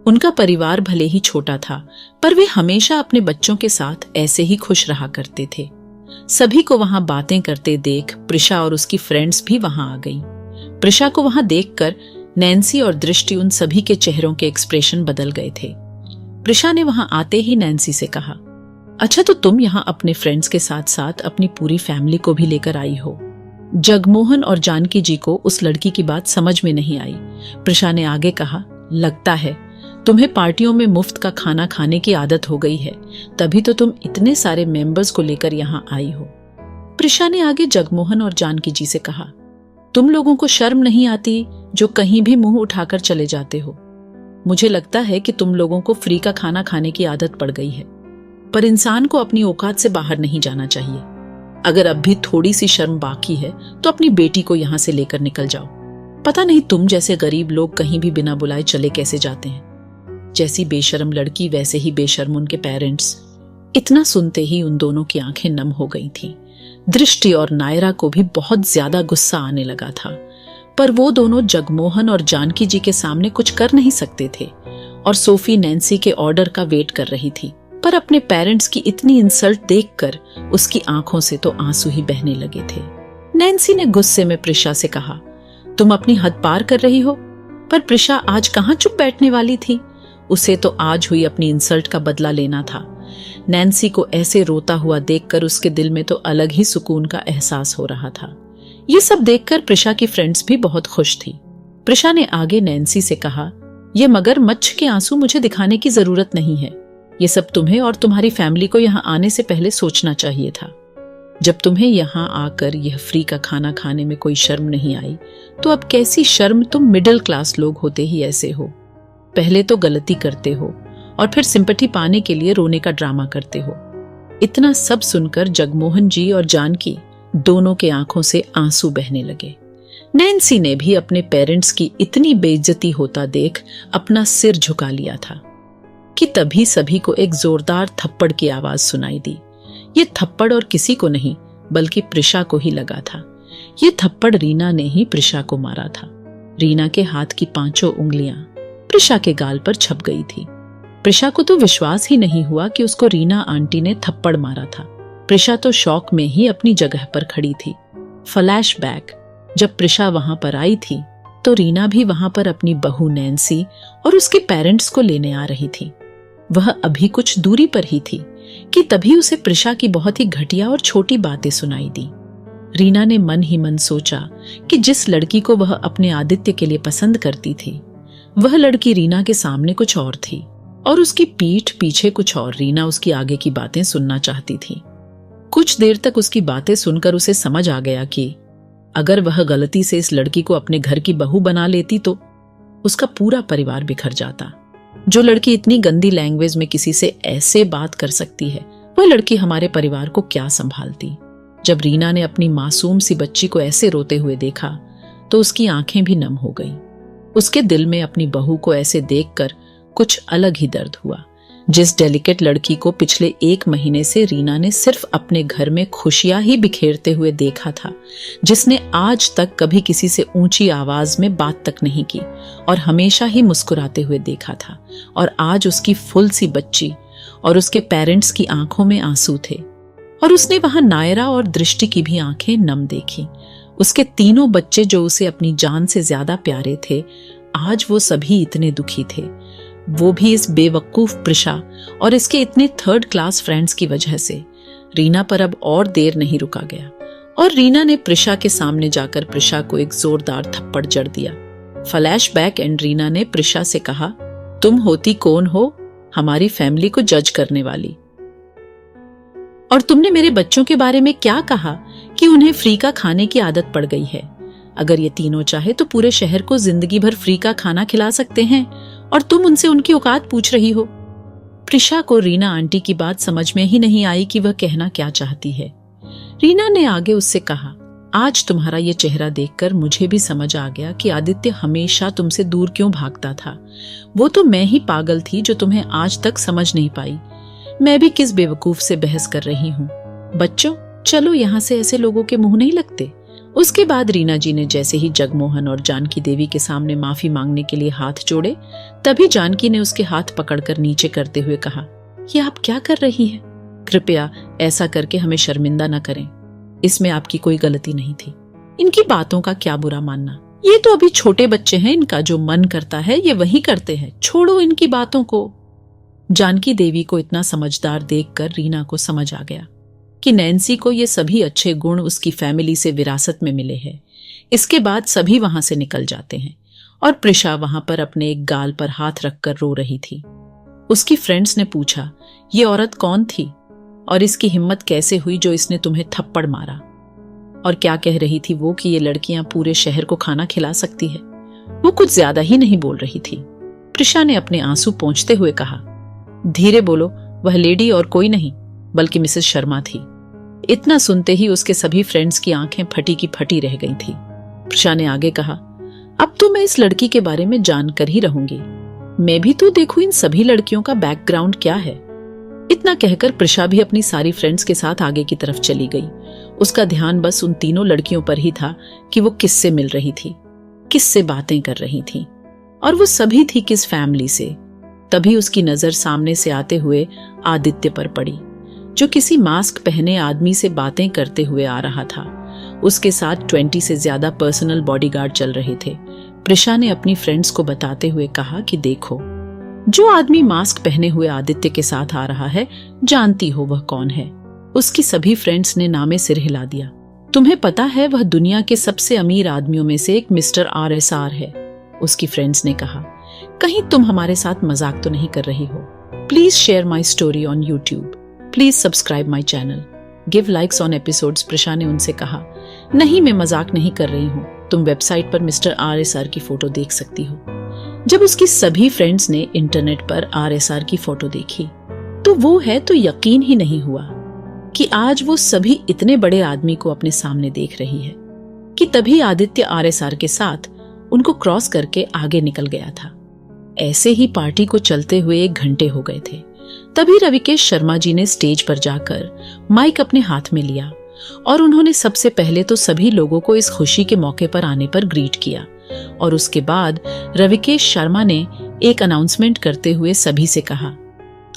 उनका परिवार भले ही छोटा था, पर वे हमेशा अपने बच्चों के साथ ऐसे ही खुश रहा करते थे। सभी को वहां बातें करते देख प्रिशा और उसकी फ्रेंड्स भी वहां आ गईं। प्रिशा को वहां देखकर नैन्सी और दृष्टि, उन सभी के चेहरों के एक्सप्रेशन बदल गए थे। प्रिशा ने वहां आते ही नैन्सी से कहा, अच्छा तो तुम यहाँ अपने फ्रेंड्स के साथ साथ अपनी पूरी फैमिली को भी लेकर आई हो। जगमोहन और जानकी जी को उस लड़की की बात समझ में नहीं आई। प्रिशा ने आगे कहा, लगता है तुम्हें पार्टियों में मुफ्त का खाना खाने की आदत हो गई है, तभी तो तुम इतने सारे मेंबर्स को लेकर यहाँ आई हो। प्रिशा ने आगे जगमोहन और जानकी जी से कहा, तुम लोगों को शर्म नहीं आती जो कहीं भी मुंह उठाकर चले जाते हो। मुझे लगता है कि तुम लोगों को फ्री का खाना खाने की आदत पड़ गई है, पर इंसान को अपनी औकात से बाहर नहीं जाना चाहिए। अगर अब भी थोड़ी सी शर्म बाकी है तो अपनी बेटी को यहाँ से लेकर निकल जाओ। पता नहीं तुम जैसे गरीब लोग कहीं भी बिना बुलाए चले कैसे जाते हैं। जैसी बेशर्म लड़की वैसे ही बेशर्म उनके पेरेंट्स। इतना सुनते ही उन दोनों की आंखें नम हो गई थीं। दृष्टि और नायरा को भी बहुत ज्यादा गुस्सा आने लगा था, पर वो दोनों जगमोहन और जानकी जी के सामने कुछ कर नहीं सकते थे और सोफी नैन्सी के ऑर्डर का वेट कर रही थी। पर अपने पेरेंट्स की इतनी इंसल्ट देखकर उसकी आंखों से तो आंसू ही बहने लगे थे। नैन्सी ने गुस्से में प्रिशा से कहा, तुम अपनी हद पार कर रही हो। पर प्रिशा आज कहाँ चुप बैठने वाली थी। उसे तो आज हुई अपनी इंसल्ट का बदला लेना था। नैन्सी को ऐसे रोता हुआ देखकर उसके दिल में तो अलग ही सुकून का एहसास हो रहा था। ये सब देखकर प्रिशा की फ्रेंड्स भी बहुत खुश थी। प्रिशा ने आगे नैन्सी से कहा, ये मगरमच्छ के आंसू मुझे दिखाने की जरूरत नहीं है। ये सब तुम्हें और तुम्हारी फैमिली को यहाँ आने से पहले सोचना चाहिए था। जब तुम्हें यहाँ आकर यह फ्री का खाना खाने में कोई शर्म नहीं आई, तो अब कैसी शर्म तुम मिडिल क्लास लोग होते ही ऐसे हो। पहले तो गलती करते हो और फिर सिंपैथी पाने के लिए रोने का ड्रामा करते हो। इतना सब सुनकर जगमोहन जी और जानकी दोनों के आंखों से आंसू बहने लगे। नैन्सी ने भी अपने पेरेंट्स की इतनी बेइज्जती होता देख अपना सिर झुका लिया था कि तभी सभी को एक जोरदार थप्पड़ की आवाज सुनाई दी। ये थप्पड़ और किसी को नहीं बल्कि प्रिशा को ही लगा था। ये थप्पड़ रीना ने ही प्रिशा को मारा था। रीना के हाथ की 5 उंगलियां प्रिशा के गाल पर छप गई थी। प्रिशा को तो विश्वास ही नहीं हुआ कि उसको रीना आंटी ने थप्पड़ मारा था। प्रिशा तो शौक में ही अपनी जगह पर खड़ी थी। फ्लैशबैक, जब प्रिशा वहां पर आई थी तो रीना भी वहां पर अपनी बहू नैन्सी और उसके पेरेंट्स को लेने आ रही थी। वह अभी कुछ दूरी पर ही थी कि तभी उसे प्रिशा की बहुत ही घटिया और छोटी बातें सुनाई दी। रीना ने मन ही मन सोचा कि जिस लड़की को वह अपने आदित्य के लिए पसंद करती थी, वह लड़की रीना के सामने कुछ और थी और उसकी पीठ पीछे कुछ और। रीना उसकी आगे की बातें सुनना चाहती थी। कुछ देर तक उसकी बातें सुनकर उसे समझ आ गया कि अगर वह गलती से इस लड़की को अपने घर की बहू बना लेती तो उसका पूरा परिवार बिखर जाता। जो लड़की इतनी गंदी लैंग्वेज में किसी से ऐसे बात कर सकती है, वह लड़की हमारे परिवार को क्या संभालती। जब रीना ने अपनी मासूम सी बच्ची को ऐसे रोते हुए देखा तो उसकी आंखें भी नम हो गईं। उसके दिल में अपनी बहू को ऐसे देखकर कुछ अलग ही दर्द हुआ। जिस डेलिकेट लड़की को पिछले 1 महीने से रीना ने सिर्फ अपने घर में खुशियां ही बिखेरते हुए देखा था, जिसने आज तक कभी किसी से ऊंची आवाज में बात तक नहीं की और हमेशा ही मुस्कुराते हुए देखा था, और आज उसकी फुल सी बच्ची और उसके पेरेंट्स की आंखों में आंसू थे और उसने वहां नायरा और दृष्टि की भी आंखें नम देखी। उसके तीनों बच्चे जो उसे अपनी जान से ज्यादा प्यारे थे, आज वो सभी इतने दुखी थे, वो भी इस बेवकूफ प्रिशा और इसके इतने 3rd क्लास फ्रेंड्स की वजह से। रीना पर अब और देर नहीं रुका गया और रीना ने प्रिशा के सामने जाकर प्रिशा को एक जोरदार थप्पड़ जड़ दिया। फ्लैशबैक एंड रीना ने प्रिशा से कहा, तुम होती कौन हो हमारी फैमिली को जज करने वाली, और तुमने मेरे बच्चों के बारे में क्या कहा कि उन्हें फ्री का खाने की आदत पड़ गई है। अगर ये तीनों चाहे तो पूरे शहर को जिंदगी भर फ्री का खाना खिला सकते हैं और तुम उनसे उनकी औकात पूछ रही हो। प्रिशा को रीना आंटी की बात समझ में ही नहीं आई कि वह कहना क्या चाहती है। रीना ने आगे उससे कहा, आज तुम्हारा ये चेहरा देखकर मुझे भी समझ आ गया कि आदित्य हमेशा तुमसे दूर क्यों भागता था। वो तो मैं ही पागल थी जो तुम्हें आज तक समझ नहीं पाई। मैं भी किस बेवकूफ से बहस कर रही हूँ। बच्चों, चलो यहाँ से, ऐसे लोगों के मुंह नहीं लगते। उसके बाद रीना जी ने जैसे ही जगमोहन और जानकी देवी के सामने माफी मांगने के लिए हाथ जोड़े, तभी जानकी ने उसके हाथ पकड़कर नीचे करते हुए कहा, ये आप क्या कर रही हैं? कृपया ऐसा करके हमें शर्मिंदा न करें। इसमें आपकी कोई गलती नहीं थी। इनकी बातों का क्या बुरा मानना? ये तो अभी छोटे बच्चे हैं, इनका जो मन करता है ये वही करते हैं, छोड़ो इनकी बातों को। जानकी देवी को इतना समझदार देखकर रीना को समझ आ गया कि नैन्सी को ये सभी अच्छे गुण उसकी फैमिली से विरासत में मिले हैं। इसके बाद सभी वहां से निकल जाते हैं और प्रिशा वहां पर अपने एक गाल पर हाथ रखकर रो रही थी। उसकी फ्रेंड्स ने पूछा, ये औरत कौन थी और इसकी हिम्मत कैसे हुई जो इसने तुम्हें थप्पड़ मारा? और क्या कह रही थी वो कि ये लड़कियां पूरे शहर को खाना खिला सकती है? वो कुछ ज्यादा ही नहीं बोल रही थी। प्रिशा ने अपने आंसू पोंछते हुए कहा, धीरे बोलो, वह लेडी और कोई नहीं बल्कि मिसेस शर्मा थी। इतना सुनते ही उसके सभी फ्रेंड्स की आंखें फटी की फटी रह गई थी। प्रिशा ने आगे कहा, अब तो मैं इस लड़की के बारे में जानकर ही रहूंगी। मैं भी तो देखूं इन सभी लड़कियों का बैकग्राउंड क्या है। इतना कहकर प्रिशा भी अपनी सारी फ्रेंड्स के साथ आगे की तरफ चली गई। उसका ध्यान बस उन तीनों लड़कियों पर ही था कि वो किससे मिल रही थी, किससे बातें कर रही थी, और वो सभी थी किस फैमिली से। तभी उसकी नजर सामने से आते हुए आदित्य पर पड़ी, जो किसी मास्क पहने आदमी से बातें करते हुए आ रहा था। उसके साथ 20 से ज्यादा पर्सनल बॉडीगार्ड चल रहे थे। प्रिशा ने अपनी फ्रेंड्स को बताते हुए कहा कि देखो, जो आदमी मास्क पहने हुए आदित्य के साथ आ रहा है, जानती हो वह कौन है? उसकी सभी फ्रेंड्स ने नामे सिर हिला दिया। तुम्हें पता है वह दुनिया के सबसे अमीर आदमियों में से एक मिस्टर RSR है। उसकी फ्रेंड्स ने कहा, कहीं तुम हमारे साथ मजाक तो नहीं कर रही हो? Please share my story on YouTube, please subscribe my channel, give likes on episodes. Prisha ने उनसे कहा, नहीं मैं मजाक नहीं कर रही हूँ, तुम वेबसाइट पर मिस्टर RSR की फोटो देख सकती हो। जब उसकी सभी फ्रेंड्स ने इंटरनेट पर RSR की फोटो देखी तो वो है तो यकीन ही नहीं हुआ कि आज वो सभी इतने बड़े आदमी को अपने सामने देख रही है। कि तभी आदित्य RSR के साथ उनको क्रॉस करके आगे निकल गया था। ऐसे ही पार्टी को चलते हुए 1 घंटे हो गए थे। तभी रविकेश शर्मा जी ने स्टेज पर जाकर माइक अपने हाथ में लिया और उन्होंने सबसे पहले तो सभी लोगों को इस खुशी के मौके पर आने पर ग्रीट किया, और उसके बाद रविकेश शर्मा ने एक अनाउंसमेंट करते हुए सभी से कहा,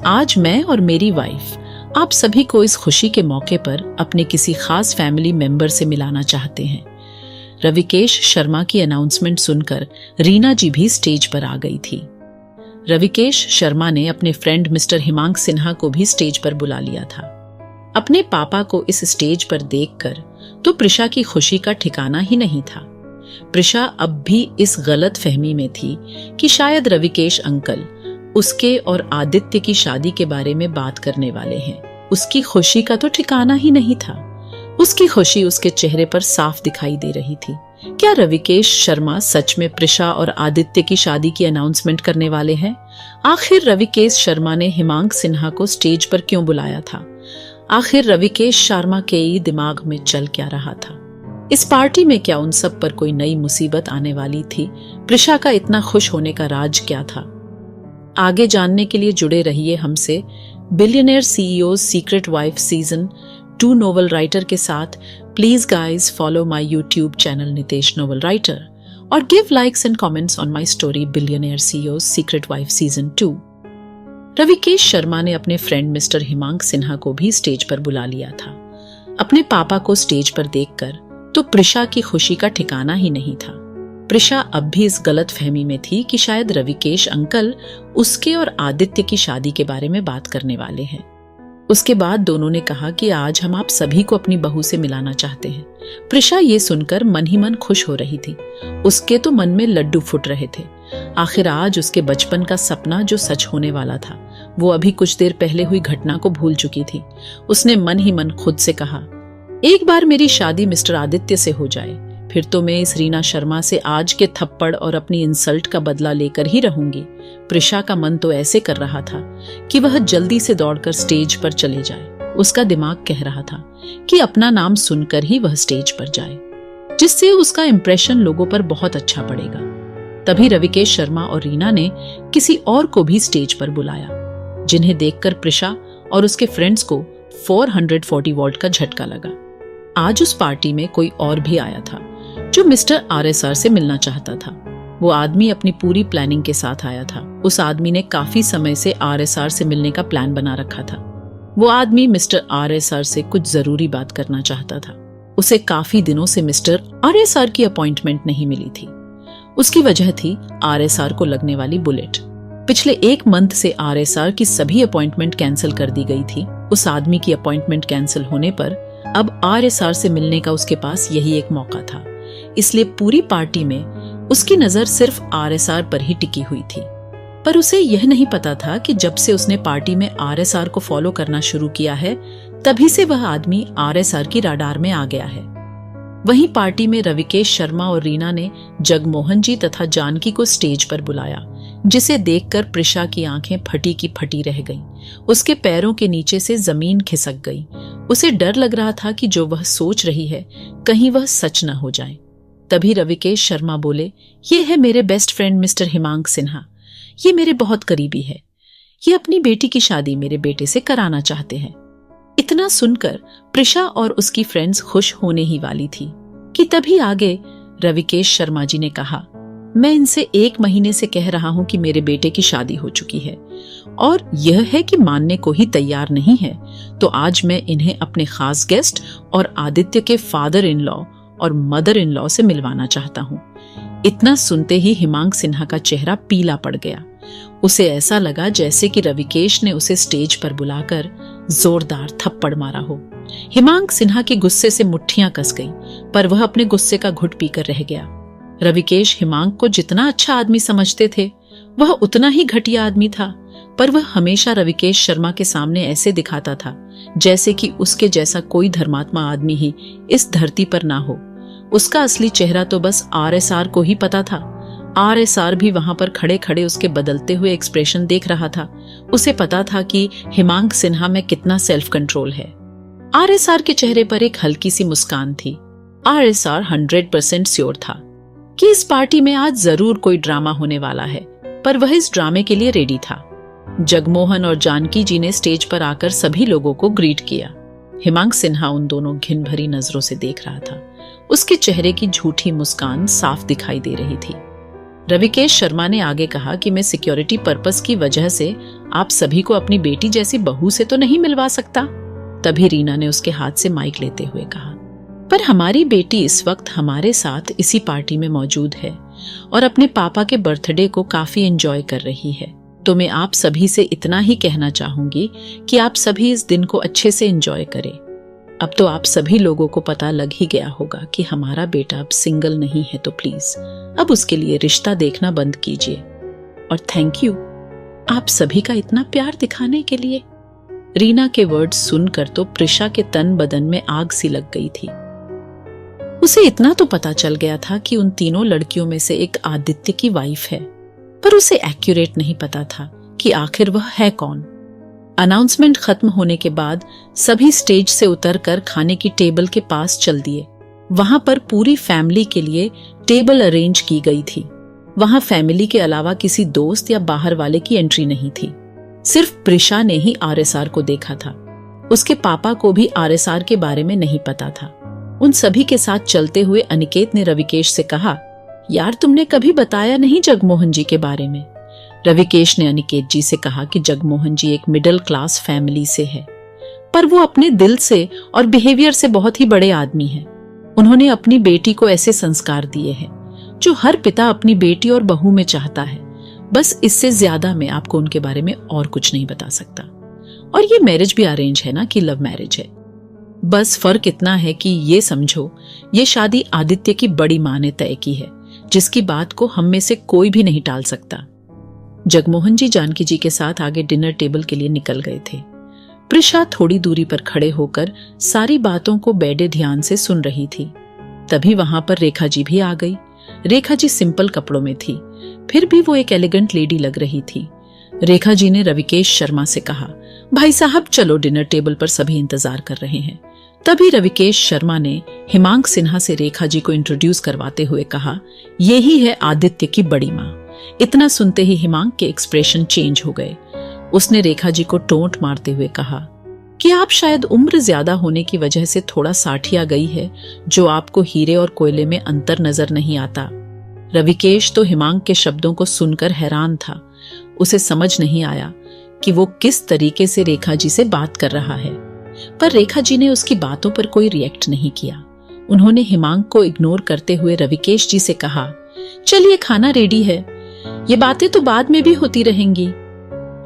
आज मैं और मेरी वाइफ आप सभी को इस खुशी के मौके पर अपने किसी खास फैमिली मेंबर से मिलाना चाहते हैं। रविकेश शर्मा की अनाउंसमेंट सुनकर रीना जी भी स्टेज पर आ गई थी। रविकेश शर्मा ने अपने फ्रेंड मिस्टर हिमांक सिन्हा को भी स्टेज पर बुला लिया था। अपने पापा को इस स्टेज पर देखकर तो प्रिशा की खुशी का ठिकाना ही नहीं था। प्रिशा अब भी इस गलत फहमी में थी कि शायद रविकेश अंकल उसके और आदित्य की शादी के बारे में बात करने वाले हैं। उसकी खुशी का तो ठिकाना ही नहीं था। उसकी खुशी उसके चेहरे पर साफ दिखाई दे रही थी। क्या रविकेश शर्मा सच में प्रिशा और आदित्य की शादी की अनाउंसमेंट करने वाले हैं? आखिर रविकेश शर्मा ने हिमांक सिन्हा को स्टेज पर क्यों बुलाया था? आखिर रविकेश शर्मा के दिमाग में चल क्या रहा था? इस पार्टी में क्या उन सब पर कोई नई मुसीबत आने वाली थी? प्रिशा का इतना खुश होने का राज क्या था? आगे जानने के लिए जुड़े रहिए हमसे billionaire CEO secret wife season 2 novel writer के साथ। Please guys follow my YouTube channel Nitesh novel writer और give likes and comments on my story billionaire CEO secret wife season 2। Ravikesh Sharma ने अपने फ्रेंड मिस्टर हिमांक सिन्हा को भी स्टेज पर बुला लिया था। अपने पापा को स्टेज पर देखकर तो प्रिशा की खुशी का ठिकाना ही नहीं था। प्रिशा अब भी इस गलत फहमी में थी कि शायद रविकेश अंकल उसके और आदित्य की शादी के बारे में बात करने वाले हैं। उसके बाद दोनों ने कहा कि आज हम आप सभी को अपनी बहू से मिलाना चाहते हैं। प्रिशा ये सुनकर मन ही मन खुश हो रही थी। उसके तो मन में लड्डू फुट रहे थे। आखिर आज उसके बचपन का सपना जो सच होने वाला था, वो अभी कुछ देर पहले हुई घटना को भूल चुकी थी। उसने मन ही मन खुद से कहा, एक बार मेरी शादी मिस्टर आदित्य से हो जाए, फिर तो मैं इस रीना शर्मा से आज के थप्पड़ और अपनी इंसल्ट का बदला लेकर ही रहूंगी। प्रिशा का मन तो ऐसे कर रहा था कि वह जल्दी से दौड़कर स्टेज पर चले जाए। उसका दिमाग कह रहा था कि अपना नाम सुनकर ही वह स्टेज पर जाए, जिससे उसका इंप्रेशन लोगों पर बहुत अच्छा पड़ेगा। तभी रविकेश शर्मा और रीना ने किसी और को भी स्टेज पर बुलाया, जिन्हें देखकर प्रिशा और उसके फ्रेंड्स को 440 वोल्ट का झटका लगा। आज उस पार्टी में कोई और भी आया था जो मिस्टर RSR से मिलना चाहता था। वो आदमी अपनी पूरी प्लानिंग के साथ आया था। उस आदमी ने काफी समय से RSR से मिलने का प्लान बना रखा था। वो आदमी मिस्टर RSR से कुछ जरूरी बात करना चाहता था। उसे काफी दिनों से मिस्टर RSR की अपॉइंटमेंट नहीं मिली थी। उसकी वजह थी RSR को लगने वाली बुलेट। पिछले 1 मंथ से RSR की सभी अपॉइंटमेंट कैंसिल कर दी गई थी। उस आदमी की अपॉइंटमेंट कैंसिल होने पर अब RSR से मिलने का उसके पास यही एक मौका था। इसलिए पूरी पार्टी में उसकी नजर सिर्फ RSR पर ही टिकी हुई थी। पर उसे यह नहीं पता था कि जब से उसने पार्टी में RSR को फॉलो करना शुरू किया है, तभी से वह आदमी RSR की राडार में आ गया है। वहीं पार्टी में रविकेश शर्मा और रीना ने जगमोहन जी तथा जानकी को स्टेज पर बुलाया, जिसे देखकर प्रिशा की आंखें फटी की फटी रह गईं। उसके पैरों के नीचे से जमीन खिसक गई। उसे डर लग रहा था कि जो वह सोच रही है कहीं वह सच न हो जाए। तभी रविकेश शर्मा बोले, ये है मेरे बेस्ट फ्रेंड मिस्टर हिमांक सिन्हा। ये मेरे बहुत करीबी है। ये अपनी बेटी की शादी मेरे बेटे से कराना चाहते हैं। इतना सुनकर प्रिशा और उसकी फ्रेंड्स खुश होने ही वाली थी कि तभी आगे रविकेश शर्मा जी ने कहा, मैं इनसे 1 महीने से कह रहा हूं कि मेरे बेटे की शादी हो चुकी है और यह है कि मानने को ही तैयार नहीं है, तो आज मैं इन्हें अपने खास गेस्ट और आदित्य के फादर इन लॉ और मदर इन लॉ से मिलवाना चाहता हूं। इतना सुनते ही हिमांक सिन्हा का चेहरा पीला पड़ गया। उसे ऐसा लगा जैसे कि रविकेश ने उसे स्टेज पर बुलाकर जोरदार थप्पड़ मारा हो। हिमांक सिन्हा के गुस्से से मुट्ठियां कस गईं, पर वह अपने गुस्से का घुट पीकर रह गया। रविकेश हिमांक को जितना अच्छा आदमी समझते थे, वह उतना ही घटिया आदमी था, पर वह हमेशा रविकेश शर्मा के सामने ऐसे दिखाता था जैसे कि उसके जैसा कोई धर्मात्मा आदमी ही इस धरती पर ना हो। उसका असली चेहरा तो बस RSR को ही पता था। RSR भी वहां पर खड़े खड़े उसके बदलते हुए एक्सप्रेशन देख रहा था। उसे पता था कि हिमांक सिन्हा में कितना सेल्फ कंट्रोल है। RSR के चेहरे पर एक हल्की सी मुस्कान थी। RSR 100% श्योर था कि इस पार्टी में आज जरूर कोई ड्रामा होने वाला है, पर वह इस ड्रामे के लिए रेडी था। जगमोहन और जानकी जी ने स्टेज पर आकर सभी लोगों को ग्रीट किया। हिमांक सिन्हा उन दोनों घिन भरी नजरों से देख रहा था। उसके चेहरे की झूठी मुस्कान साफ दिखाई दे रही थी। रविकेश शर्मा ने आगे कहा कि मैं सिक्योरिटी पर्पस की वजह से आप सभी को अपनी बेटी जैसी बहू से तो नहीं मिलवा सकता। तभी रीना ने उसके हाथ से माइक लेते हुए कहा, पर हमारी बेटी इस वक्त हमारे साथ इसी पार्टी में मौजूद है और अपने पापा के बर्थडे को काफी एंजॉय कर रही है। तो मैं आप सभी से इतना ही कहना चाहूंगी कि आप सभी इस दिन को अच्छे से एंजॉय करें। अब तो आप सभी लोगों को पता लग ही गया होगा कि हमारा बेटा अब सिंगल नहीं है, तो प्लीज अब उसके लिए रिश्ता देखना बंद कीजिए। और थैंक यू आप सभी का इतना प्यार दिखाने के लिए। रीना के वर्ड्स सुनकर तो प्रिशा के तन बदन में आग सी लग गई थी। उसे इतना तो पता चल गया था कि उन तीनों लड़कियों में से एक आदित्य की वाइफ है, पर उसे एक्यूरेट नहीं पता था कि आखिर वह है कौन। अनाउंसमेंट खत्म होने के बाद सभी स्टेज से उतरकर खाने की टेबल के पास चल दिए। वहां पर पूरी फैमिली के लिए टेबल अरेंज की गई थी। वहां फैमिली के अलावा किसी दोस्त या बाहर वाले की एंट्री नहीं थी। सिर्फ प्रिशा ने ही RSR को देखा था। उसके पापा को भी RSR के बारे में नहीं पता था। उन सभी के साथ चलते हुए अनिकेत ने रविकेश से कहा, यार तुमने कभी बताया नहीं जगमोहन जी के बारे में। रविकेश ने अनिकेत जी से कहा कि जगमोहन जी एक मिडिल क्लास फैमिली से है, पर वो अपने दिल से और बिहेवियर से बहुत ही बड़े आदमी हैं। उन्होंने अपनी बेटी को ऐसे संस्कार दिए हैं जो हर पिता अपनी बेटी और बहू में चाहता है। बस इससे ज्यादा मैं आपको उनके बारे में और कुछ नहीं बता सकता। और ये मैरिज भी अरेंज है ना कि लव मैरिज है। बस फर्क इतना है कि ये समझो ये शादी आदित्य की बड़ी मां ने तय की है, जिसकी बात को हम में से कोई भी नहीं टाल सकता। जगमोहन जी जानकी जी के साथ आगे डिनर टेबल के लिए निकल गए थे। प्रिशा थोड़ी दूरी पर खड़े होकर सारी बातों को बेडे ध्यान से सुन रही थी। तभी वहां पर रेखा जी भी आ गई। रेखा जी सिंपल कपड़ों में थी, फिर भी वो एक एलिगेंट लेडी लग रही थी। रेखा जी ने रविकेश शर्मा से कहा, भाई साहब चलो, डिनर टेबल पर सभी इंतजार कर रहे हैं। तभी रविकेश शर्मा ने हिमांक सिन्हा से रेखा जी को इंट्रोड्यूस करवाते हुए कहा, ये ही है आदित्य की बड़ी मां। इतना सुनते ही हिमांक के एक्सप्रेशन चेंज हो गए। उसने रेखा जी को टोंट मारते हुए कहा, कि आप शायद उम्र ज्यादा होने की वजह से थोड़ा साठिया गई है, जो आपको हीरे और कोयले में अंतर नजर नहीं आता। रविकेश तो हिमांक के शब्दों को सुनकर हैरान था। उसे समझ नहीं आया कि वो किस तरीके से रेखा जी से बात कर रहा है, पर रेखा जी ने उसकी बातों पर कोई रिएक्ट नहीं किया। उन्होंने हिमांक को इग्नोर करते हुए रविकेश जी से कहा, चलिए खाना रेडी है, ये बातें तो बाद में भी होती रहेंगी।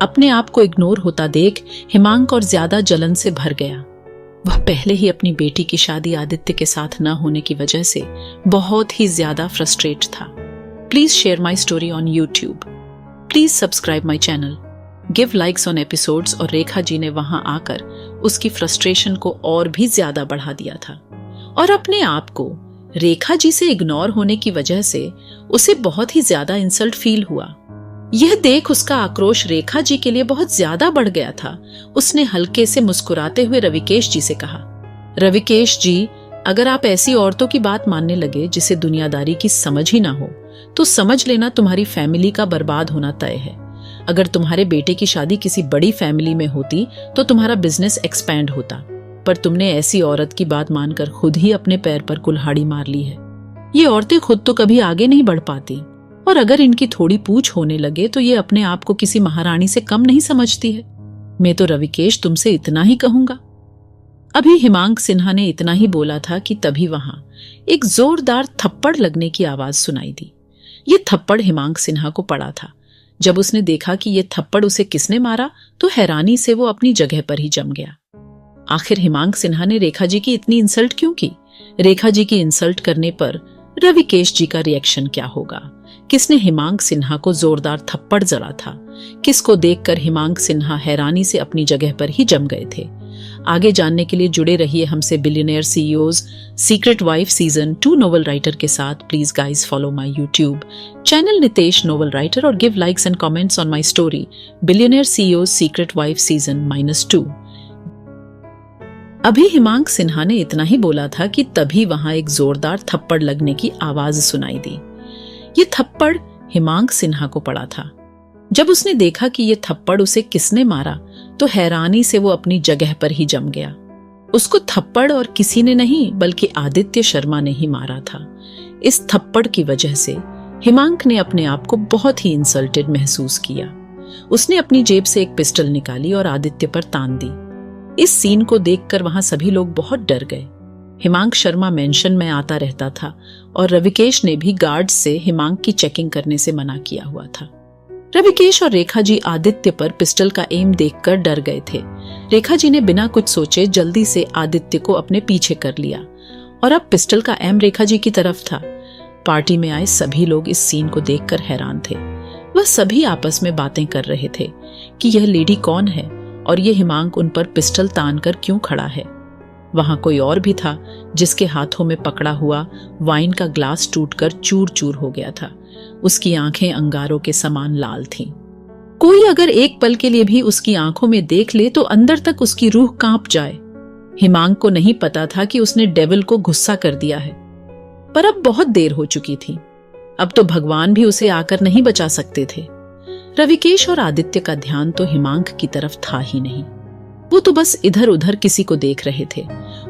अपने आप को इग्नोर होता देख हिमांक और ज्यादा जलन से भर गया। वह पहले ही अपनी बेटी की शादी आदित्य के साथ न होने की वजह से बहुत ही ज्यादा फ्रस्ट्रेट था। Please share my story on YouTube, please subscribe my channel, give likes on episodes. और रेखा जी ने वहां आकर उसकी फ्रस्ट्रेशन को और भी ज्यादा बढ़ा दिया था, और अपने आप को रेखा जी से इग्नोर होने की वजह से उसे बहुत ही ज्यादा इंसल्ट फील हुआ। यह देख उसका आक्रोश रेखा जी के लिए बहुत ज्यादा बढ़ गया था। उसने हल्के से मुस्कुराते हुए रविकेश जी से कहा, रविकेश जी, अगर आप ऐसी औरतों की बात मानने लगे जिसे दुनियादारी की समझ ही ना हो, तो समझ लेना तुम्हारी फैमिली का बर्बाद होना तय है। अगर तुम्हारे बेटे की शादी किसी बड़ी फैमिली में होती तो तुम्हारा बिजनेस एक्सपैंड होता, पर तुमने ऐसी औरत की बात मानकर खुद ही अपने पैर पर कुल्हाड़ी मार ली है। ये औरतें खुद तो कभी आगे नहीं बढ़ पाती, और अगर इनकी थोड़ी पूछ होने लगे तो ये अपने आप को किसी महारानी से कम नहीं समझती है। मैं तो रविकेश तुमसे इतना ही कहूंगा। अभी हिमांक सिन्हा ने इतना ही बोला था कि तभी वहां एक जोरदार थप्पड़ लगने की आवाज सुनाई दी। ये थप्पड़ हिमांक सिन्हा को पड़ा था। जब उसने देखा कि ये थप्पड़ उसे किसने मारा तो हैरानी से वो अपनी जगह पर ही जम गया। आखिर हिमांक सिन्हा ने रेखा जी की इतनी इंसल्ट क्यों की? रेखा जी की इंसल्ट करने पर रविकेश जी का रिएक्शन क्या होगा? किसने हिमांक सिन्हा को जोरदार थप्पड़ जड़ा था? किसको देखकर हिमांक सिन्हा हैरानी से अपनी जगह पर ही जम गए थे? आगे जानने के लिए जुड़े रहिए हमसे billionaire CEOs secret wife season 2 novel writer के साथ। Please guys follow my YouTube channel Nitesh novel writer और give likes and comments on my story billionaire CEOs secret wife season -2। अभी हिमांक सिन्हा ने इतना ही बोला था कि तभी वहां एक जोरदार थप्पड़ लगने की आवाज सुनाई दी। ये थप्पड़ हिमांक सिन्हा को पड़ा था। जब उसने देखा कि ये थप्पड़ उसे किसने मारा तो हैरानी से वो अपनी जगह पर ही जम गया। उसको थप्पड़ और किसी ने नहीं बल्कि आदित्य शर्मा ने ही मारा था। इस थप्पड़ की वजह से हिमांक ने अपने आप को बहुत ही इंसल्टेड महसूस किया। उसने अपनी जेब से एक पिस्टल निकाली और आदित्य पर तान दी। इस सीन को देखकर वहां सभी लोग बहुत डर गए। हिमांक शर्मा मेंशन में आता रहता था और रविकेश ने भी गार्ड से हिमांक की चेकिंग करने से मना किया हुआ था। रविकेश और रेखा जी आदित्य पर पिस्टल का एम देखकर डर गए थे। रेखा जी ने बिना कुछ सोचे जल्दी से आदित्य को अपने पीछे कर लिया और अब पिस्टल का एम रेखा जी की तरफ था। पार्टी में आए सभी लोग इस सीन को देखकर हैरान थे। वह सभी आपस में बातें कर रहे थे कि यह लेडी कौन है और यह हिमांक उन पर पिस्टल तान कर क्यों खड़ा है। वहां कोई और भी था जिसके हाथों में पकड़ा हुआ वाइन का ग्लास टूटकर चूर चूर हो गया था। उसकी आंखें अंगारों के समान लाल थीं। कोई अगर एक पल के लिए भी उसकी आंखों में देख ले तो अंदर तक उसकी रूह कांप जाए। हिमांक को नहीं पता था कि उसने डेविल को गुस्सा कर दिया है, पर अब बहुत देर हो चुकी थी। अब तो भगवान भी उसे आकर नहीं बचा सकते थे। रविकेश और आदित्य का ध्यान तो हिमांक की तरफ था ही नहीं। वो तो बस इधर उधर किसी को देख रहे थे।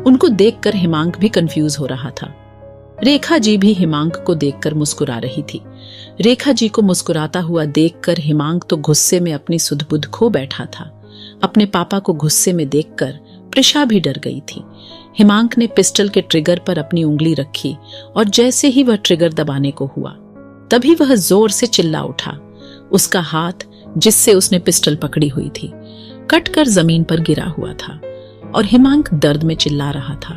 उनको देखकर हिमांक भी कंफ्यूज हो रहा था। रेखा जी भी हिमांक को देखकर मुस्कुरा रही थी। रेखा जी को मुस्कुराता हुआ देखकर हिमांक तो गुस्से में अपनी सुध-बुध खो बैठा था। अपने पापा को गुस्से में देखकर प्रिशा भी डर गई थी। हिमांक ने पिस्टल के ट्रिगर पर अपनी उंगली रखी और जैसे ही वह ट्रिगर दबाने को हुआ तभी वह जोर से चिल्ला उठा। उसका हाथ जिससे उसने पिस्टल पकड़ी हुई थी कटकर जमीन पर गिरा हुआ था और हिमांक दर्द में चिल्ला रहा था।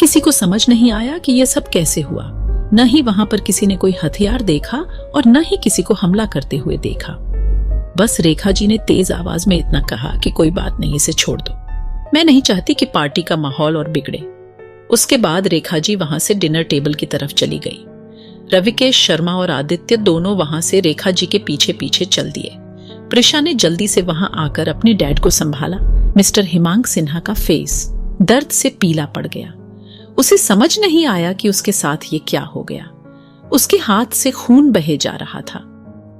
किसी को समझ नहीं आया कि यह सब कैसे हुआ। न ही वहां पर किसी ने कोई हथियार देखा और न ही किसी को हमला करते हुए देखा। बस रेखा जी ने तेज आवाज में इतना कहा कि कोई बात नहीं, इसे छोड़ दो, मैं नहीं चाहती कि पार्टी का माहौल और बिगड़े। उसके बाद रेखा जी वहां से डिनर टेबल की तरफ चली गई। रविकेश शर्मा और आदित्य दोनों वहां से रेखा जी के पीछे पीछे चल दिए। प्रिशा ने जल्दी से वहां आकर अपने डैड को संभाला। मिस्टर हिमांक सिन्हा का फेस दर्द से पीला पड़ गया। उसे समझ नहीं आया कि उसके साथ ये क्या हो गया। उसके हाथ से खून बहे जा रहा था,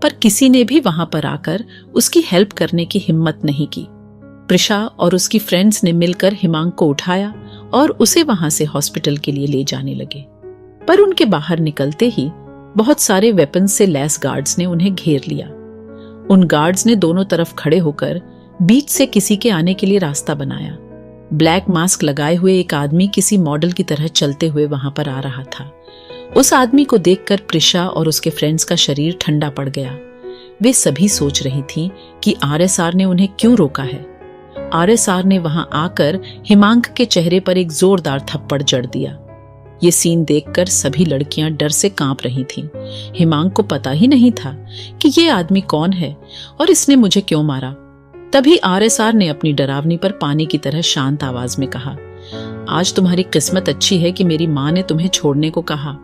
पर किसी ने भी वहां पर आकर उसकी हेल्प करने की हिम्मत नहीं की। प्रिशा और उसकी फ्रेंड्स ने मिलकर हिमांक को उठाया और उसे वहां से हॉस्पिटल के लिए ले जाने लगे। पर उनके बाहर निकलते ही बहुत सारे वेपन्स से लैस गार्ड्स ने उन्हें घेर लिया। उन गार्ड्स ने दोनों तरफ खड़े होकर बीच से किसी के आने के लिए रास्ता बनाया। ब्लैक मास्क लगाए हुए एक आदमी किसी मॉडल की तरह चलते हुए वहां पर आ रहा था। उस आदमी को देखकर प्रिशा और उसके फ्रेंड्स का शरीर ठंडा पड़ गया। वे सभी सोच रही थीं कि आरएसआर ने उन्हें क्यों रोका है। आरएसआर ने वहां आकर हिमांक के चेहरे पर एक जोरदार थप्पड़ जड़ दिया। ये सीन देखकर सभी लड़कियां डर से कांप रही थीं। हिमांक को पता ही नहीं था कि ये आदमी कौन है और इसने मुझे क्यों मारा। तभी आरएसआर ने अपनी डरावनी पर पानी की तरह शांत आवाज में कहा, आज तुम्हारी किस्मत अच्छी है कि मेरी माँ ने तुम्हें छोड़ने को कहा,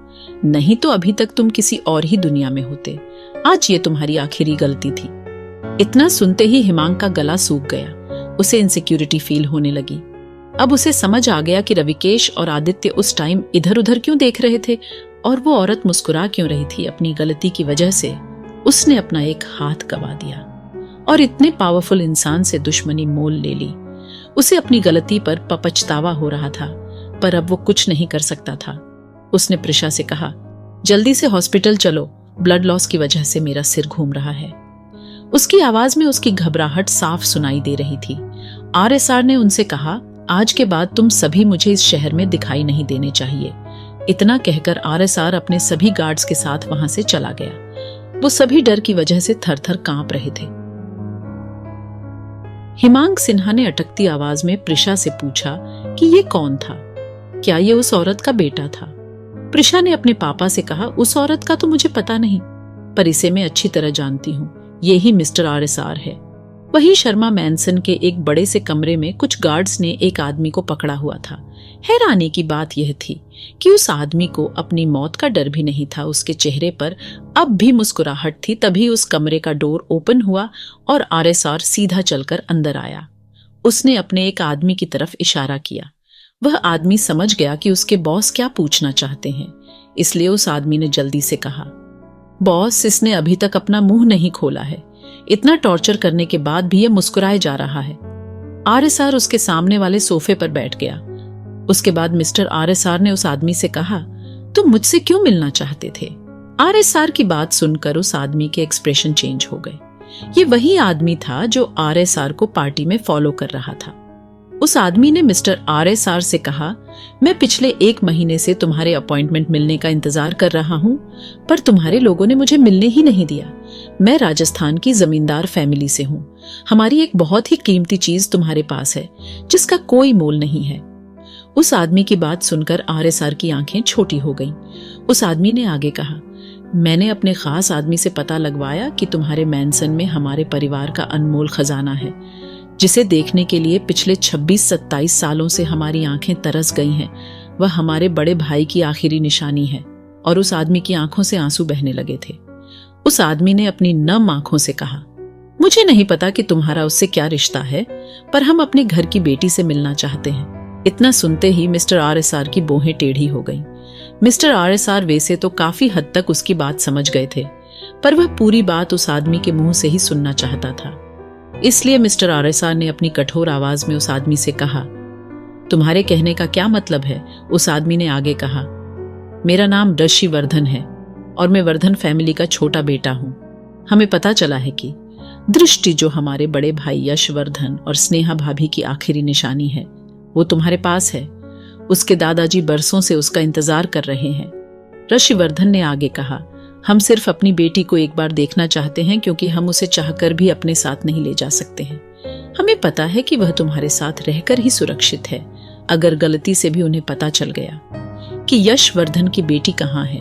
नहीं तो अभी तक तुम किसी और ही दुनिया में होते। आज ये तुम्हारी आखिरी गलती थी। इतना सुनते ही हिमांक का गला सूख गया। उसे इनसिक्योरिटी फील होने लगी। अब उसे समझ आ गया कि रविकेश और आदित्य उस टाइम इधर उधर क्यों देख रहे थे और वो औरत मुस्कुरा क्यों रही थी। अपनी गलती की वजह से उसने अपना एक हाथ गवा दिया और इतने पावरफुल इंसान से दुश्मनी मोल ले ली। उसे अपनी गलती पर पछतावा हो रहा था, पर अब वो कुछ नहीं कर सकता था। उसने प्रिशा से कहा, जल्दी से हॉस्पिटल चलो, ब्लड लॉस की वजह से मेरा सिर घूम रहा है। उसकी आवाज में उसकी घबराहट साफ सुनाई दे रही थी। आरएसआर ने उनसे कहा, आज के बाद तुम सभी मुझे इस शहर में दिखाई नहीं देने चाहिए। इतना कहकर आरएसआर अपने सभी गार्ड्स के साथ वहां से चला गया। वो सभी डर की वजह से थर-थर कांप रहे थे। हिमांक सिन्हा ने अटकती आवाज में प्रिशा से पूछा कि ये कौन था, क्या ये उस औरत का बेटा था। प्रिशा ने अपने पापा से कहा, उस औरत का तो मुझे पता नहीं, पर इसे मैं अच्छी तरह जानती हूँ, ये ही मिस्टर आरएसआर है। वहीं शर्मा मैनसन के एक बड़े से कमरे में कुछ गार्ड्स ने एक आदमी को पकड़ा हुआ था। हैरानी की बात यह थी कि उस आदमी को अपनी मौत का डर भी नहीं था। उसके चेहरे पर अब भी मुस्कुराहट थी। तभी उस कमरे का डोर ओपन हुआ और आरएसआर सीधा चलकर अंदर आया। उसने अपने एक आदमी की तरफ इशारा किया। वह आदमी समझ गया कि उसके बॉस क्या पूछना चाहते हैं, इसलिए उस आदमी ने जल्दी से कहा, बॉस, इसने अभी तक अपना मुंह नहीं खोला है। इतना टॉर्चर करने के बाद भी यह मुस्कुराए जा रहा है। आरएसआर उसके सामने वाले सोफे पर बैठ गया। उसके बाद मिस्टर आरएसआर ने उस आदमी से कहा, तुम मुझसे क्यों मिलना चाहते थे। आरएसआर की बात सुनकर उस आदमी के एक्सप्रेशन चेंज हो गए। ये वही आदमी था जो आरएसआर को पार्टी में फॉलो कर रहा था। उस आदमी ने मिस्टर आरएसआर से कहा, मैं पिछले 1 महीने से तुम्हारे अपॉइंटमेंट मिलने का इंतजार कर रहा हूँ, पर तुम्हारे लोगों ने मुझे मिलने ही नहीं दिया। मैं राजस्थान की जमींदार फैमिली से हूँ। हमारी एक बहुत ही कीमती चीज तुम्हारे पास है, जिसका कोई मोल नहीं है। उस आदमी की बात सुनकर आरएसआर की आंखें छोटी हो गईं। उस आदमी ने आगे कहा, मैंने अपने खास आदमी से पता लगवाया कि तुम्हारे मैनसन में हमारे परिवार का अनमोल खजाना है, जिसे देखने के लिए पिछले 26-27 सालों से हमारी आंखें तरस गई हैं। वह हमारे बड़े भाई की आखिरी निशानी है। और उस आदमी की आंखों से आंसू बहने लगे थे। उस आदमी ने अपनी नम आंखों से कहा, मुझे नहीं पता कि तुम्हारा उससे क्या रिश्ता है, पर हम अपने घर की बेटी से मिलना चाहते हैं। इतना सुनते ही मिस्टर आरएसआर की भौहें टेढ़ी हो गईं। मिस्टर आरएसआर वैसे तो काफी हद तक उसकी बात समझ गए थे, पर वह पूरी बात उस आदमी के मुंह से ही सुनना चाहता था। इसलिए मिस्टर आरएसआर ने अपनी कठोर आवाज में उस आदमी से कहा, तुम्हारे कहने का क्या मतलब है। उस आदमी ने आगे कहा, मेरा नाम ऋषि वर्धन है और मैं वर्धन फैमिली का छोटा बेटा हूं। हमें पता चला है कि दृष्टि, जो हमारे बड़े भाई यशवर्धन और स्नेहा भाभी की आखिरी निशानी है, वो तुम्हारे पास है। उसके दादाजी बरसों से उसका इंतजार कर रहे हैं। ऋषिवर्धन ने आगे कहा, हम सिर्फ अपनी बेटी को एक बार देखना चाहते हैं, क्योंकि हम उसे चाहकर भी अपने साथ नहीं ले जा सकते हैं। हमें पता है कि वह तुम्हारे साथ रहकर ही सुरक्षित है। अगर गलती से भी उन्हें पता चल गया कि यशवर्धन की बेटी कहाँ है,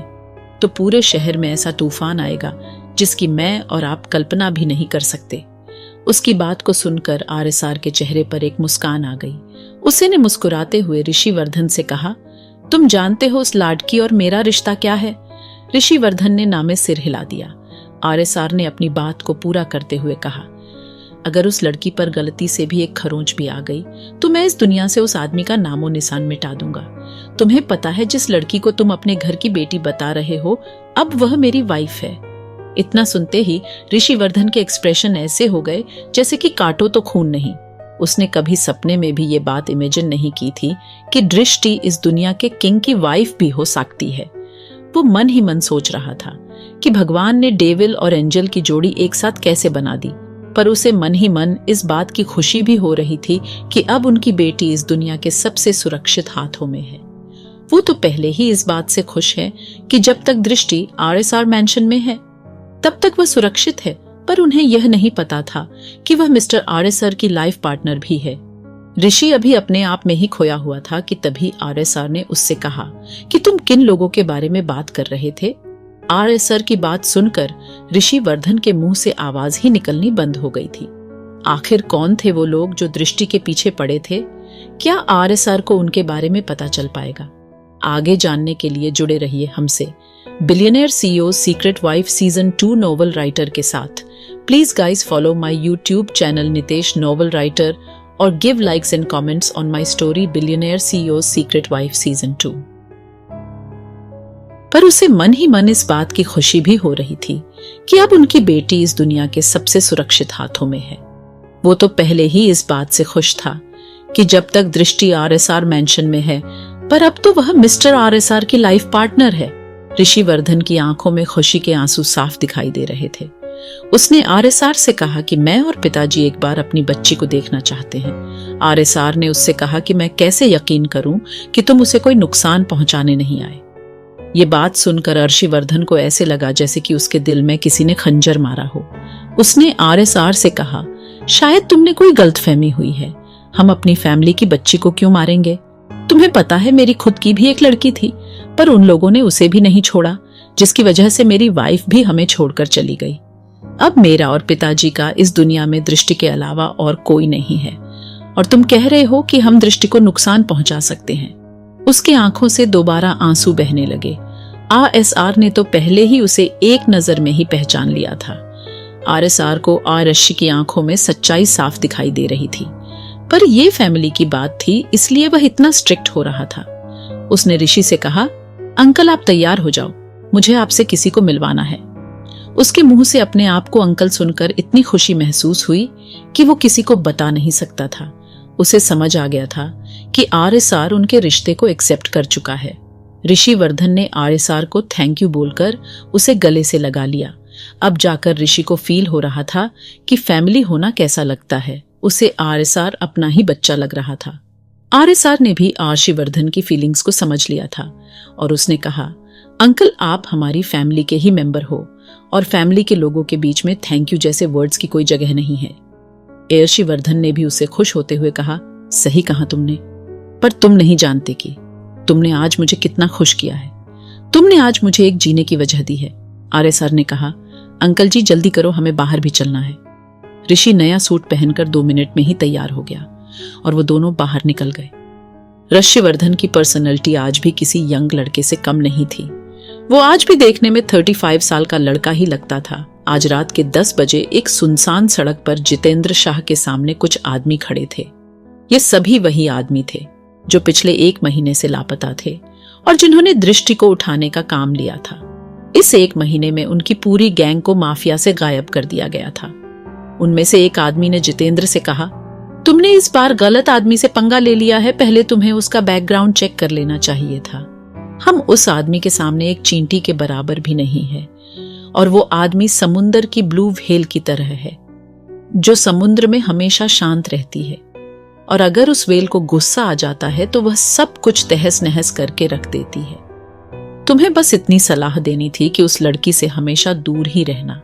तो पूरे शहर में ऐसा तूफान आएगा जिसकी मैं और आप कल्पना भी नहीं कर सकते। उसकी बात को सुनकर आरएसआर के चेहरे पर एक मुस्कान आ गई। उसने मुस्कुराते हुए ऋषिवर्धन से कहा, तुम जानते हो उस लाडकी और मेरा रिश्ता क्या है। ऋषिवर्धन ने नामे सिर हिला दिया। आरएसआर ने अपनी बात को पूरा करते हुए कहा, अगर उस लड़की पर गलती से भी एक खरोंच भी आ गई तो मैं इस दुनिया से उस आदमी का नामो निशान मिटा दूंगा। तुम्हें पता है, जिस लड़की को तुम अपने घर की बेटी बता रहे हो, अब वह मेरी वाइफ है। इतना सुनते ही ऋषिवर्धन के एक्सप्रेशन ऐसे हो गए जैसे कि काटो तो खून नहीं। उसने कभी सपने में भी ये बात इमेजिन नहीं की थी कि दृष्टि इस दुनिया के किंग की वाइफ भी हो सकती है। वो मन ही मन सोच रहा था कि भगवान ने डेविल और एंजल की जोड़ी एक साथ कैसे बना दी, पर उसे मन ही मन इस बात की खुशी भी हो रही थी कि अब उनकी बेटी इस दुनिया के सबसे सुरक्षित हाथों में है। वो तो पहले ही इस बात से खुश है कि जब तक दृष्टि RSR मैंशन में है तब तक वह सुरक्षित है, पर उन्हें यह नहीं पता था कि वह मिस्टर RSR की लाइफ पार्टनर भी है। ऋषि अभी अपने आप में ही खोया हुआ था कि तभी RSR ने उससे कहा कि तुम किन लोगों के बारे में बात कर रहे थे। RSR की बात सुनकर ऋषि वर्धन के मुंह से आवाज ही निकलनी बंद हो गई थी। आखिर कौन थे वो लोग जो दृष्टि के पीछे पड़े थे? क्या RSR को उनके बारे में पता चल पाएगा? आगे जानने के लिए जुड़े रहिए हमसे billionaire CEO secret wife season 2 novel writer के साथ। Please guys follow my YouTube channel Nitesh novel writer और give likes and comments on my story billionaire CEO secret wife season 2। पर उसे मन ही मन इस बात की खुशी भी हो रही थी कि अब उनकी बेटी इस दुनिया के सबसे सुरक्षित हाथों में है। वो तो पहले ही इस बात से खुश था कि जब तक दृष्टि RSR मैंशन में है, पर अब तो वह मिस्टर RSR की लाइफ पार्टनर है। ऋषि वर्धन की आंखों में खुशी के आंसू साफ दिखाई दे रहे थे। उसने RSR से कहा कि मैं और पिताजी एक बार अपनी बच्ची को देखना चाहते हैं। RSR ने उससे कहा कि मैं कैसे यकीन करूं कि तुम उसे कोई नुकसान पहुंचाने नहीं आए। ये बात सुनकर अर्षिवर्धन को ऐसे लगा जैसे कि उसके दिल में किसी ने खंजर मारा हो। उसने RSR से कहा, शायद तुमने कोई गलतफहमी हुई है। हम अपनी फैमिली की बच्ची को क्यों मारेंगे? तुम्हें पता है मेरी खुद की भी एक लड़की थी, पर उन लोगों ने उसे भी नहीं छोड़ा, जिसकी वजह से मेरी वाइफ भी हमें छोड़कर चली गई। अब मेरा और पिताजी का इस दुनिया में दृष्टि के अलावा और कोई नहीं है, और तुम कह रहे हो कि हम दृष्टि को नुकसान पहुंचा सकते हैं। उसकी आंखों से दोबारा आंसू बहने लगे। RSR ने तो पहले ही उसे एक नजर में ही पहचान लिया था। RSR को आरशी की आंखों में सच्चाई साफ दिखाई दे रही थी, पर यह फैमिली की बात थी, इसलिए वह इतना स्ट्रिक्ट हो रहा था। उसने ऋषि से कहा, अंकल आप तैयार हो जाओ, मुझे आपसे किसी को मिलवाना है। उसके मुंह से अपने आप को अंकल सुनकर इतनी खुशी महसूस हुई कि वो किसी को बता नहीं सकता था। उसे समझ आ गया था कि RSR उनके रिश्ते को एक्सेप्ट कर चुका है। ऋषि वर्धन ने RSR को थैंक यू बोलकर उसे गले से लगा लिया। अब जाकर ऋषि को फील हो रहा था कि फैमिली होना कैसा लगता है। उसे RSR अपना ही बच्चा लग रहा था। RSR ने भी अर्षिवर्धन की फीलिंग्स को समझ लिया था और उसने कहा, अंकल आप हमारी फैमिली के ही मेंबर हो और फैमिली के लोगों के बीच में थैंक यू जैसे वर्ड्स की कोई जगह नहीं है। अर्षिवर्धन ने भी उससे खुश होते हुए कहा, सही कहा तुमने, पर तुम नहीं जानते कि तुमने आज मुझे कितना खुश किया है। तुमने आज मुझे एक जीने की वजह दी है। RSR ने कहा, अंकल जी जल्दी करो, हमें बाहर भी चलना है। ऋषि नया सूट पहनकर 2 मिनट में ही तैयार हो गया और वो दोनों बाहर निकल गए। अर्षिवर्धन की पर्सनैलिटी आज भी किसी यंग लड़के से कम नहीं थी। वो आज भी देखने में 35 साल का लड़का ही लगता था। आज रात के 10 बजे एक सुनसान सड़क पर जितेंद्र शाह के सामने कुछ आदमी खड़े थे। ये सभी वही आदमी थे जो पिछले 1 महीने से लापता थे और जिन्होंने दृष्टि को उठाने का काम लिया था। इस 1 महीने में उनकी पूरी गैंग को माफिया से गायब कर दिया गया था। उनमें से एक आदमी ने जितेंद्र से कहा, तुमने इस बार गलत आदमी से पंगा ले लिया है, पहले तुम्हें उसका बैकग्राउंड चेक कर लेना चाहिए था। हम उस आदमी के सामने एक चींटी के बराबर भी नहीं है और वो आदमी समुंदर की ब्लू व्हेल की तरह है जो समुद्र में हमेशा शांत रहती है, और अगर उस व्हेल को गुस्सा आ जाता है तो वह सब कुछ तहस नहस करके रख देती है। तुम्हें बस इतनी सलाह देनी थी कि उस लड़की से हमेशा दूर ही रहना।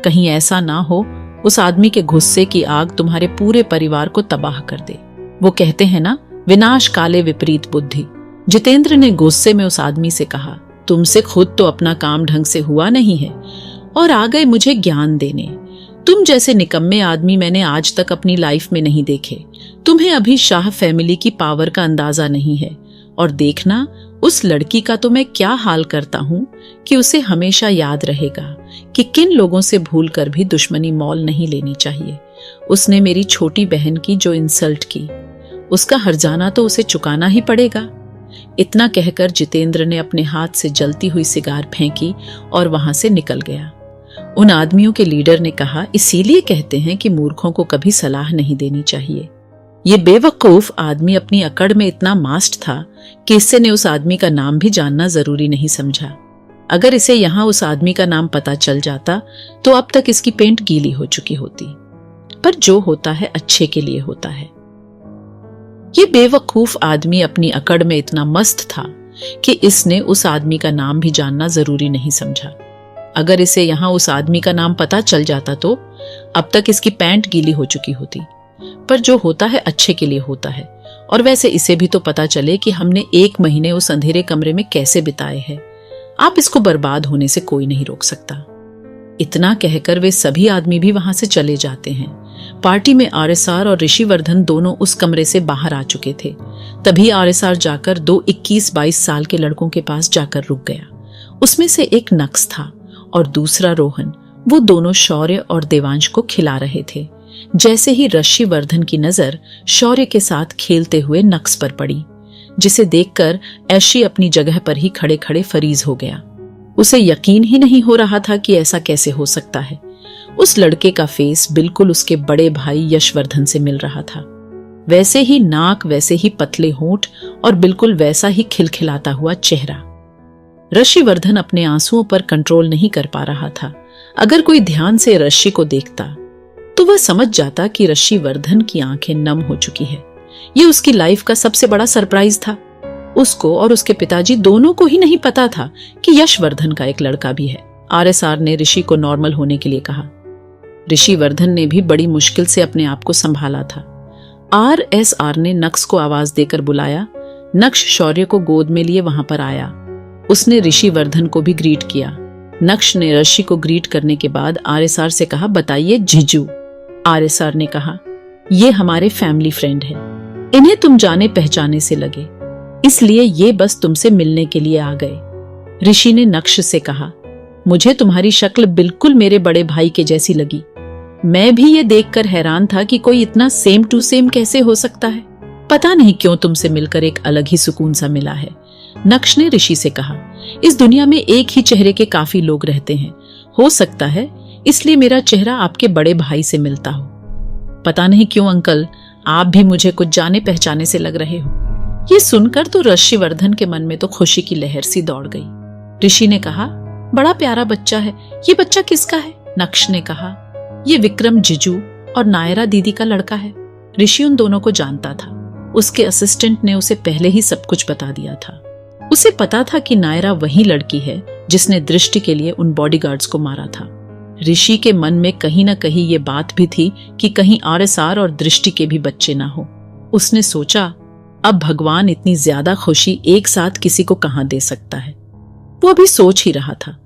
कहीं ऐसा ना हो उस आदमी के गुस्से की आग तुम्हारे पूरे परिवार को तबाह कर दे। वो कहते हैं ना, विनाश काले विपरीत बुद्धि। जितेंद्र ने गुस्से में उस आदमी से कहा, तुमसे खुद तो अपना काम ढंग से हुआ नहीं है और आ गए मुझे ज्ञान देने। तुम जैसे निकम्मे आदमी मैंने आज तक अपनी लाइफ में नहीं देखे। तुम्हें अभी शाह फैमिली की पावर का अंदाजा नहीं है, और देखना उस लड़की का तो मैं क्या हाल करता हूं कि उसे हमेशा याद रहेगा कि किन लोगों से भूल कर भी दुश्मनी मोल नहीं लेनी चाहिए। उसने मेरी छोटी बहन की जो इंसल्ट की, उसका हर्जाना तो उसे चुकाना ही पड़ेगा। इतना कहकर जितेंद्र ने अपने हाथ से जलती हुई सिगार फेंकी और वहां से निकल गया। उन आदमियों के लीडर ने कहा, इसीलिए कहते हैं कि मूर्खों को कभी सलाह नहीं देनी चाहिए। ये बेवकूफ आदमी अपनी अकड़ में इतना मास्ट था कि इससे ने उस आदमी का नाम भी जानना जरूरी नहीं समझा। अगर इसे यहां उस आदमी का नाम पता चल जाता तो अब तक इसकी पेंट गीली हो चुकी होती। पर जो होता है अच्छे के लिए होता है। ये बेवकूफ आदमी अपनी अकड़ में इतना मस्त था कि इसने उस आदमी का नाम भी जानना जरूरी नहीं समझा। अगर इसे यहां उस आदमी का नाम पता चल जाता तो अब तक इसकी पैंट गीली हो चुकी होती। पर जो होता है अच्छे के लिए होता है। और वैसे इसे भी तो पता चले कि हमने 1 महीने उस अंधेरे कमरे में कैसे बिताए हैं। आप इसको बर्बाद होने से कोई नहीं रोक सकता। इतना कहकर वे सभी आदमी भी वहां से चले जाते हैं। पार्टी में आरएसआर और ऋषिवर्धन दोनों उस कमरे से बाहर आ चुके थे। तभी आरएसआर जाकर 2 21-22 साल के लड़कों के पास जाकर रुक गया। उसमें से एक नक्स था और दूसरा रोहन। वो दोनों शौर्य और देवांश को खिला रहे थे। जैसे ही ऋषिवर्धन की नजर शौर्य के साथ खेलते हुए नक्स पर पड़ी, जिसे देखकर ऐशी अपनी जगह पर ही खड़े खड़े फरीज हो गया। उसे यकीन ही नहीं हो रहा था कि ऐसा कैसे हो सकता है। उस लड़के का फेस बिल्कुल उसके बड़े भाई यशवर्धन से मिल रहा था। वैसे ही नाक, वैसे ही पतले होंठ और बिल्कुल वैसा ही खिलखिलाता हुआ चेहरा। ऋषिवर्धन अपने आंसुओं पर कंट्रोल नहीं कर पा रहा था। अगर कोई ध्यान से ऋषि को देखता तो वह समझ जाता कि ऋषिवर्धन की आंखें नम हो चुकी है। ये उसकी लाइफ का सबसे बड़ा सरप्राइज था। उसको और उसके पिताजी दोनों को ही नहीं पता था कि यशवर्धन का एक लड़का भी है। आरएसआर ने ऋषि को नॉर्मल होने के लिए कहा। ऋषिवर्धन ने भी बड़ी मुश्किल से अपने आप को संभाला था। आरएसआर ने नक्स को आवाज देकर बुलाया। नक्श शौर्य को गोद में लिए वहां पर आया। उसने ऋषिवर्धन को भी ग्रीट किया। नक्श ने ऋषि को ग्रीट करने के बाद आरएसआर से कहा, बताइए जीजू। आरएसआर ने कहा, ये हमारे फैमिली फ्रेंड है। इन्हें तुम जाने पहचाने से लगे, इसलिए ये बस तुमसे मिलने के लिए आ गए। ऋषि ने नक्श से कहा, मुझे तुम्हारी शक्ल बिल्कुल मेरे बड़े भाई के जैसी लगी। मैं भी ये देखकर हैरान था कि कोई इतना सेम टू सेम कैसे हो सकता है। पता नहीं क्यों तुमसे मिलकर एक अलग ही सुकून सा मिला है। नक्श ने ऋषि से कहा, इस दुनिया में एक ही चेहरे के काफी लोग रहते हैं। हो सकता है इसलिए मेरा चेहरा आपके बड़े भाई से मिलता हो। पता नहीं क्यों अंकल, आप भी मुझे कुछ जाने पहचाने से लग रहे हो। ये सुनकर तो ऋषिवर्धन के मन में तो खुशी की लहर सी दौड़ गई। ऋषि ने कहा, बड़ा प्यारा बच्चा है। ये बच्चा किसका है? नक्श ने कहा, ये विक्रम जीजू और नायरा दीदी का लड़का है। ऋषि उन दोनों को जानता था। उसके असिस्टेंट ने उसे पहले ही सब कुछ बता दिया था। उसे पता था कि नायरा वही लड़की है जिसने दृष्टि के लिए उन बॉडीगार्ड्स को मारा था। ऋषि के मन में कहीं न कहीं ये बात भी थी कि कहीं आरएसआर और दृष्टि के भी बच्चे ना हो। उसने सोचा, अब भगवान इतनी ज्यादा खुशी एक साथ किसी को कहां दे सकता है। वो अभी सोच ही रहा था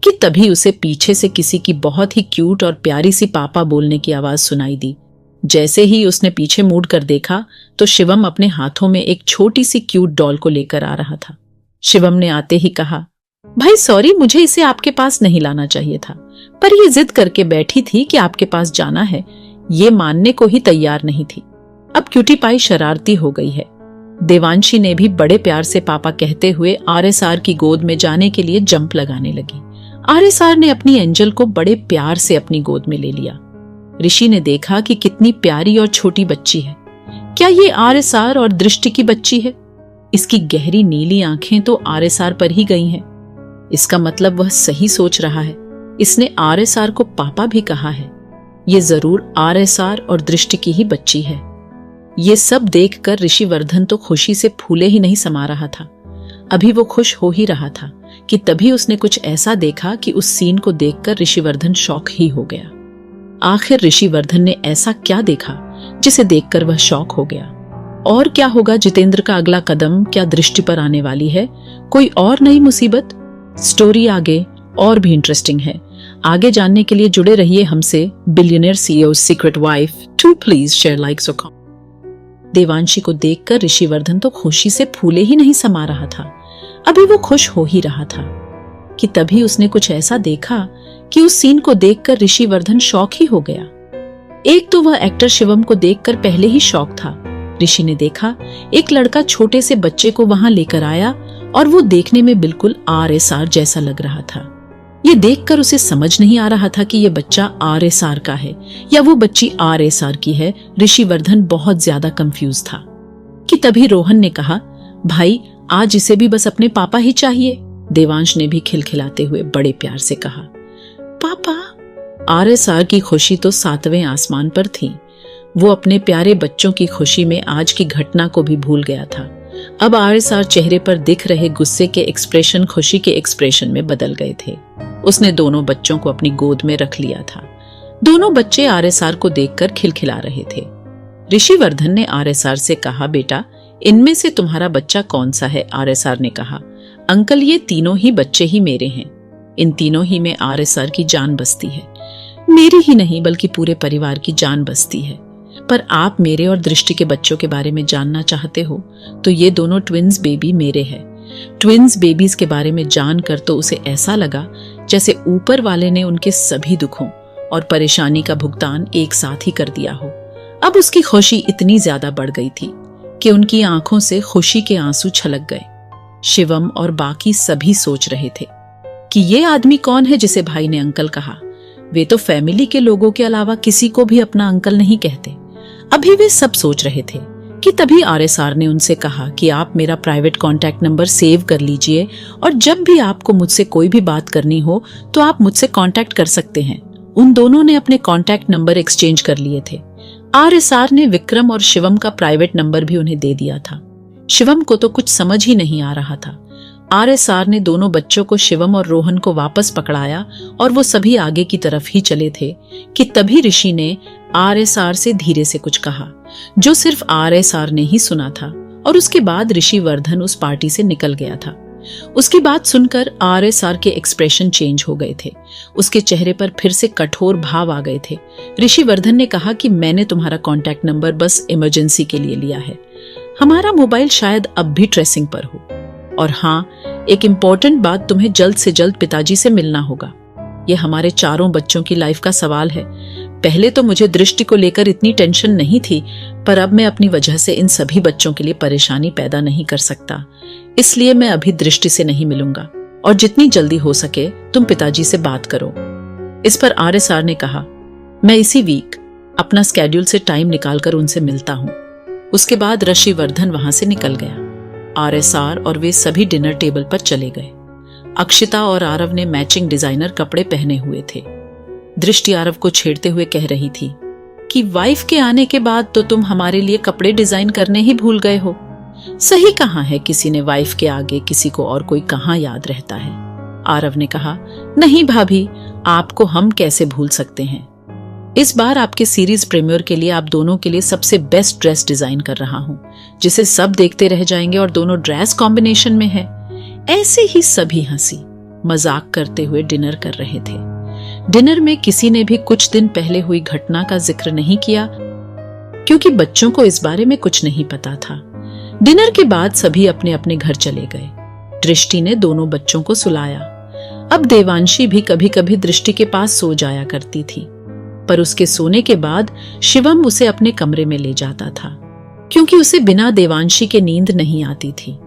कि तभी उसे पीछे से किसी की बहुत ही क्यूट और प्यारी सी पापा बोलने की आवाज सुनाई दी। जैसे ही उसने पीछे मुड़ कर देखा तो शिवम अपने हाथों में एक छोटी सी क्यूट डॉल को लेकर आ रहा था। शिवम ने आते ही कहा, भाई सॉरी, मुझे इसे आपके पास नहीं लाना चाहिए था, पर ये जिद करके बैठी थी कि आपके पास जाना है। ये मानने को ही तैयार नहीं थी। अब क्यूटी पाई शरारती हो गई है। देवांशी ने भी बड़े प्यार से पापा कहते हुए आरएसआर की गोद में जाने के लिए जंप लगाने लगी। आरएसआर ने अपनी एंजल को बड़े प्यार से अपनी गोद में ले लिया। ऋषि ने देखा कि कितनी प्यारी और छोटी बच्ची है। क्या ये आरएसआर और दृष्टि की बच्ची है? इसकी गहरी नीली आंखें तो आरएसआर पर ही गई हैं। इसका मतलब वह सही सोच रहा है। इसने आरएसआर को पापा भी कहा है। ये जरूर आरएसआर और दृष्टि की ही बच्ची है। ये सब देखकर ऋषिवर्धन तो खुशी से फूले ही नहीं समा रहा था। अभी वो खुश हो ही रहा था कि तभी उसने कुछ ऐसा देखा कि उस सीन को देखकर ऋषिवर्धन शॉक ही हो गया। आखिर ऋषिवर्धन ने ऐसा क्या देखा जिसे देखकर वह शॉक हो गया? और क्या होगा जितेंद्र का अगला कदम? क्या दृष्टि पर आने वाली है कोई और नई मुसीबत? स्टोरी आगे और भी इंटरेस्टिंग है। आगे जानने के लिए जुड़े रहिए हमसे। Billionaire CEO secret wife 2 please share likes और कमेंट। देवांशी को देखकर ऋषिवर्धन तो खुशी से फूले ही नहीं समा रहा था। अभी वो खुश हो ही रहा था कि तभी उसने कुछ ऐसा देखा कि उस सीन को देखकर ऋषिवर्धन शॉक ही हो गया। एक तो वह एक्टर शिवम को देखकर पहले ही शॉक था। ऋषि ने देखा एक लड़का छोटे से बच्चे को वहां लेकर आया और वो देखने में बिल्कुल आरएसआर जैसा लग रहा था। ये देखकर उसे समझ नहीं आ रहा था कि ये बच्चा आरएसआर का है या वो बच्ची आरएसआर की है। ऋषिवर्धन बहुत ज्यादा कंफ्यूज था कि तभी रोहन ने कहा, भाई आज इसे भी बस अपने पापा ही चाहिए। देवांश ने भी खिलखिलाते हुए बड़े प्यार से कहा, पापा। आरएसआर की खुशी तो 7वें आसमान पर थी। वो अपने प्यारे बच्चों की खुशी में आज की घटना को भी भूल गया था। अब आरएसआर चेहरे पर दिख रहे गुस्से के एक्सप्रेशन खुशी के एक्सप्रेशन में बदल गए थे। उसने दोनों बच्चों को अपनी गोद में रख लिया था। दोनों बच्चे आरएसआर को देखकर खिलखिला रहे थे। ऋषिवर्धन ने आरएसआर से कहा, बेटा इनमें से तुम्हारा बच्चा कौन सा है? आरएसआर ने कहा, अंकल ये तीनों ही बच्चे ही मेरे हैं। इन तीनों ही में आरएसआर की जान बसती है। मेरी ही नहीं बल्कि पूरे परिवार की जान बसती है। पर आप मेरे और दृष्टि के बच्चों के बारे में जानना चाहते हो तो ये दोनों ट्विंस बेबी मेरे हैं। ट्विंस बेबीज के बारे में जानकर तो उसे ऐसा लगा जैसे ऊपर वाले ने उनके सभी दुखों और परेशानी का भुगतान एक साथ ही कर दिया हो। अब उसकी खुशी इतनी ज्यादा बढ़ गई थी कि उनकी आंखों से खुशी के आंसू छलक गए। शिवम और बाकी सभी सोच रहे थे कि ये आदमी कौन है जिसे भाई ने अंकल कहा। वे तो फैमिली के लोगों के अलावा किसी को भी अपना अंकल नहीं कहते। अभी वे सब सोच रहे थे कि तभी आरएसआर ने उनसे कहा कि आप मेरा प्राइवेट कॉन्टैक्ट नंबर सेव कर लीजिए और जब भी आपको मुझसे कोई भी बात करनी हो तो आप मुझसे कॉन्टैक्ट कर सकते हैं। उन दोनों ने अपने कॉन्टैक्ट नंबर एक्सचेंज कर लिए थे। आरएसआर ने विक्रम और शिवम का प्राइवेट नंबर भी उन्हें दे दिया था। शिवम को तो कुछ समझ ही नहीं आ रहा था। आरएसआर ने दोनों बच्चों को शिवम और रोहन को वापस पकड़ाया और वो सभी आगे की तरफ ही चले थे कि तभी ऋषि ने आरएसआर से धीरे से कुछ कहा जो सिर्फ आरएसआर ने ही सुना था। और उसके बाद ऋषिवर्धन उस पार्टी से निकल गया था। उसकी बात सुनकर आरएसआर के एक्सप्रेशन चेंज हो गए थे। उसके चेहरे पर फिर से कठोर भाव आ गए थे। ऋषिवर्धन ने कहा कि मैंने तुम्हारा कॉन्टैक्ट नंबर बस इमरजेंसी के लिए लिया है। हमारा मोबाइल शायद अब भी ट्रेसिंग पर हो। और हाँ, एक इम्पोर्टेंट बात, तुम्हें जल्द से जल्द पिताजी से मिलना होगा। ये हमारे चारों बच्चों की लाइफ का सवाल है। पहले तो मुझे दृष्टि को लेकर इतनी टेंशन नहीं थी, पर अब मैं अपनी वजह से इन सभी बच्चों के लिए परेशानी पैदा नहीं कर सकता। इसलिए मैं अभी दृष्टि से नहीं मिलूंगा और जितनी जल्दी हो सके तुम पिताजी से बात करो। इस पर आरएसआर ने कहा, मैं इसी वीक अपना स्केड्यूल से टाइम निकालकर उनसे मिलता हूँ। उसके बाद ऋषिवर्धन वहां से निकल गया। आरएसआर और वे सभी डिनर टेबल पर चले गए। अक्षिता और आरव ने मैचिंग डिजाइनर कपड़े पहने हुए थे। दृष्टि आरव को छेड़ते हुए कह रही थी कि वाइफ के आने के बाद तो तुम हमारे लिए कपड़े डिजाइन करने ही भूल गए हो। सही कहाँ है, किसी ने वाइफ के आगे किसी को और कोई कहाँ याद रहता है। आरव ने कहा, नहीं भाभी, आपको हम कैसे भूल सकते हैं। इस बार आपके सीरीज प्रीमियर के लिए आप दोनों के लिए सबसे बेस्ट ड्रेस डिजाइन कर रहा हूं, जिसे सब देखते रह जाएंगे और दोनों ड्रेस कॉम्बिनेशन में है। ऐसे ही सभी हंसी मजाक करते हुए डिनर कर रहे थे। डिनर में किसी ने भी कुछ दिन पहले हुई घटना का जिक्र नहीं किया क्योंकि बच्चों को इस बारे में कुछ नहीं पता था। डिनर के बाद सभी अपने अपने घर चले गए। दृष्टि ने दोनों बच्चों को सुलाया। अब देवांशी भी कभी कभी दृष्टि के पास सो जाया करती थी, पर उसके सोने के बाद शिवम उसे अपने कमरे में ले जाता था क्योंकि उसे बिना देवांशी के नींद नहीं आती थी।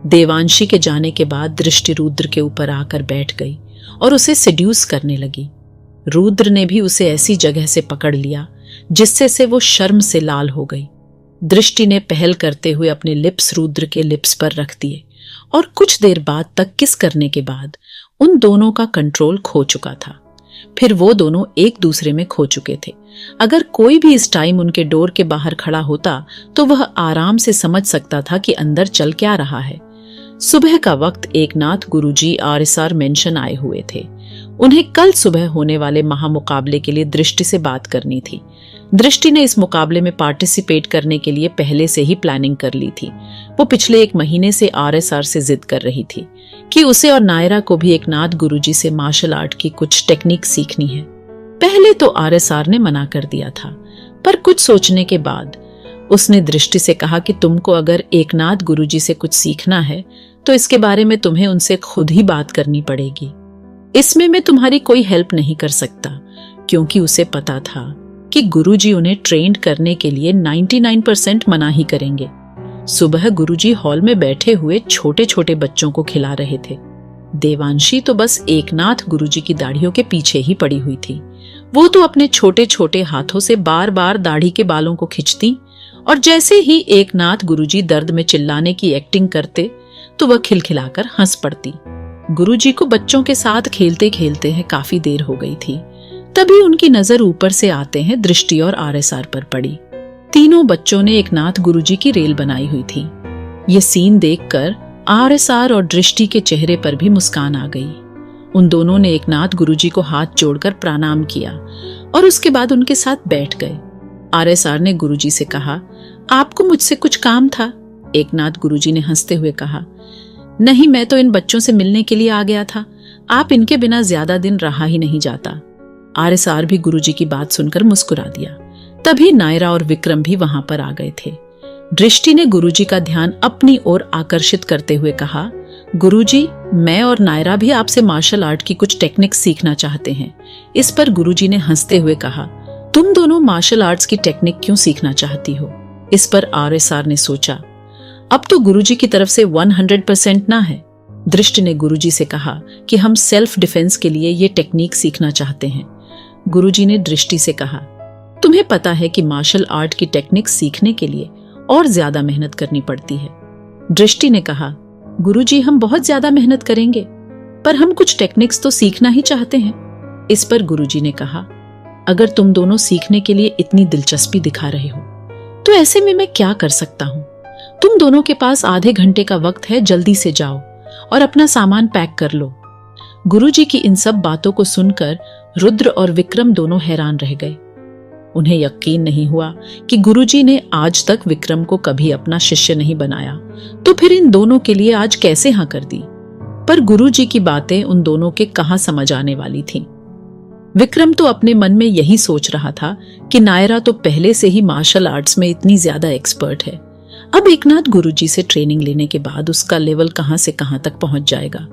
देवांशी के जाने के बाद दृष्टि रुद्र के ऊपर आकर बैठ गई और उसे सेड्यूस करने लगी। रुद्र ने भी उसे ऐसी जगह से पकड़ लिया जिससे से वो शर्म से लाल हो गई। दृष्टि ने पहल करते हुए अपने लिप्स रुद्र के लिप्स पर रख दिए और कुछ देर बाद तक किस करने के बाद उन दोनों का कंट्रोल खो चुका था। फिर वो दोनों एक दूसरे में खो चुके थे। अगर कोई भी इस टाइम उनके डोर के बाहर खड़ा होता तो वह आराम से समझ सकता था कि अंदर चल क्या रहा है। सुबह का वक्त एकनाथ गुरुजी आरएसआर मेंशन आए हुए थे। उन्हें कल सुबह होने वाले महामुकाबले के लिए दृष्टि से बात करनी थी। दृष्टि ने इस मुकाबले में पार्टिसिपेट करने के लिए पहले से ही प्लानिंग कर ली थी। वो पिछले 1 महीने से आरएसआर से जिद कर रही थी कि उसे और नायरा को भी एकनाथ गुरुजी से मार्शल आर्ट की कुछ टेक्निक सीखनी है। पहले तो आरएसआर ने मना कर दिया था, पर कुछ सोचने के बाद उसने दृष्टि से कहा कि तुमको अगर एकनाथ गुरुजी से कुछ सीखना है तो इसके बारे में तुम्हें उनसे खुद ही बात करनी पड़ेगी। इसमें मैं तुम्हारी कोई हेल्प नहीं कर सकता, क्योंकि उसे पता था कि गुरुजी उन्हें ट्रेंड करने के लिए 99% मना ही करेंगे। सुबह गुरुजी हॉल में बैठे हुए छोटे छोटे बच्चों को खिला रहे थे। देवांशी तो बस एकनाथ गुरुजी की दाढ़ियों के पीछे ही पड़ी हुई थी। वो तो अपने छोटे छोटे हाथों से बार बार दाढ़ी के बालों को खींचती और जैसे ही एकनाथ गुरुजी दर्द में चिल्लाने की एक्टिंग करते तो वह खिलखिलाकर हंस पड़ती। गुरुजी को बच्चों के साथ खेलते खेलते है काफी देर हो गई थी। तभी उनकी नजर ऊपर से आते हैं दृष्टि और आरएसआर पर पड़ी। तीनों बच्चों ने एकनाथ गुरुजी की रेल बनाई हुई थी। ये सीन देखकर आरएसआर और दृष्टि के चेहरे पर भी मुस्कान आ गई। उन दोनों ने एकनाथ गुरुजी को हाथ जोड़कर प्रणाम किया और उसके बाद उनके साथ बैठ गए। आरएसआर ने गुरुजी से कहा, आपको मुझसे कुछ काम था? एकनाथ गुरुजी ने हंसते हुए कहा, नहीं, मैं तो इन बच्चों से मिलने के लिए आ गया था। आप इनके बिना ज्यादा दिन रहा ही नहीं जाता। आरएसआर भी गुरुजी की बात सुनकर मुस्कुरा दिया। तभी नायरा और विक्रम भी वहां पर आ गए थे। दृष्टि ने गुरुजी का ध्यान अपनी ओर आकर्षित करते हुए कहा, गुरुजी, मैं और नायरा भी आपसे मार्शल आर्ट की कुछ टेक्निक सीखना चाहते हैं। इस पर गुरुजी ने हंसते हुए कहा, तुम दोनों मार्शल आर्ट्स की टेक्निक क्यों सीखना चाहती हो? इस पर आरएसआर ने सोचा, अब तो गुरुजी की तरफ से 100% ना है। दृष्टि ने गुरुजी से कहा कि हम सेल्फ डिफेंस के लिए ये टेक्निक सीखना चाहते हैं। गुरुजी ने दृष्टि से कहा, तुम्हें पता है कि मार्शल आर्ट की टेक्निक सीखने के लिए और ज्यादा मेहनत करनी पड़ती है। दृष्टि ने कहा, गुरुजी, हम बहुत ज्यादा मेहनत करेंगे, पर हम कुछ टेक्निक्स तो सीखना ही चाहते हैं। इस पर गुरुजी ने कहा, अगर तुम दोनों सीखने के लिए इतनी दिलचस्पी दिखा रहे हो तो ऐसे में मैं क्या कर सकता हूं? तुम दोनों के पास आधे घंटे का वक्त है, जल्दी से जाओ और अपना सामान पैक कर लो। गुरुजी की इन सब बातों को सुनकर रुद्र और विक्रम दोनों हैरान रह गए। उन्हें यकीन नहीं हुआ कि गुरुजी ने आज तक विक्रम को कभी अपना शिष्य नहीं बनाया, तो फिर इन दोनों के लिए आज कैसे हाँ कर दी। पर गुरुजी की बातें उन दोनों के कहां समझ आने वाली थीं। विक्रम तो अपने मन में यही सोच रहा था कि नायरा तो पहले से ही मार्शल आर्ट्स में इतनी ज्यादा एक्सपर्ट है। अब एकनाथ गुरुजी से ट्रेनिंग लेने के बाद उसका लेवल कहां से कहां तक पहुंच जाएगा।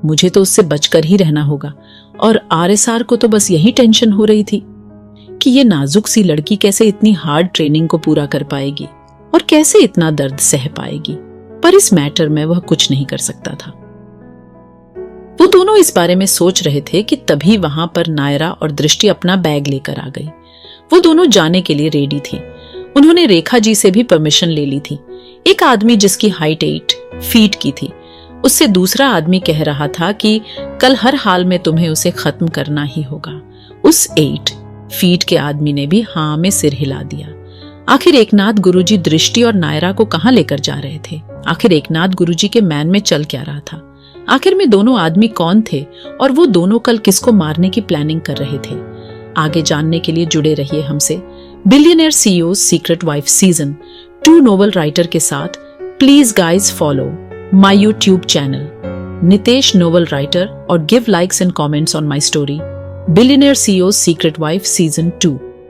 मुझे तो उससे बचकर ही रहना होगा। और आरएसआर को तो बस यही टेंशन हो रही थी कि ये नाजुक सी लड़की कैसे इतनी हार्ड ट्रेनिंग को पूरा कर पाएगी और कैसे इतना दर्द सह पाएगी। पर इस मैटर में वह कुछ नहीं कर सकता था। वो दोनों इस बारे में सोच रहे थे कि तभी वहां पर नायरा और दृष्टि अपना बैग लेकर आ गई। वो दोनों जाने के लिए रेडी थी। उन्होंने रेखा जी से भी परमिशन ले ली थी। एक आदमी जिसकी हाइट 8 फीट की थी, उससे दूसरा आदमी कह रहा था कि कल हर हाल में तुम्हें उसे खत्म करना ही होगा। उस 8 फीट के आदमी ने भी हाँ में सिर हिला दिया। आखिर एकनाथ गुरुजी दृष्टि और नायरा को कहां लेकर जा रहे थे? आखिर एकनाथ गुरुजी के मैन में चल क्या रहा था? आखिर में दोनों आदमी कौन थे और वो दोनों कल किसको मारने की प्लानिंग कर रहे थे? आगे जानने के लिए जुड़े रहिए हमसे billionaire CEO secret wife season 2 novel writer के साथ। Please guys follow my YouTube channel Nitesh novel writer और give likes and comments on my story billionaire CEO secret wife season 2।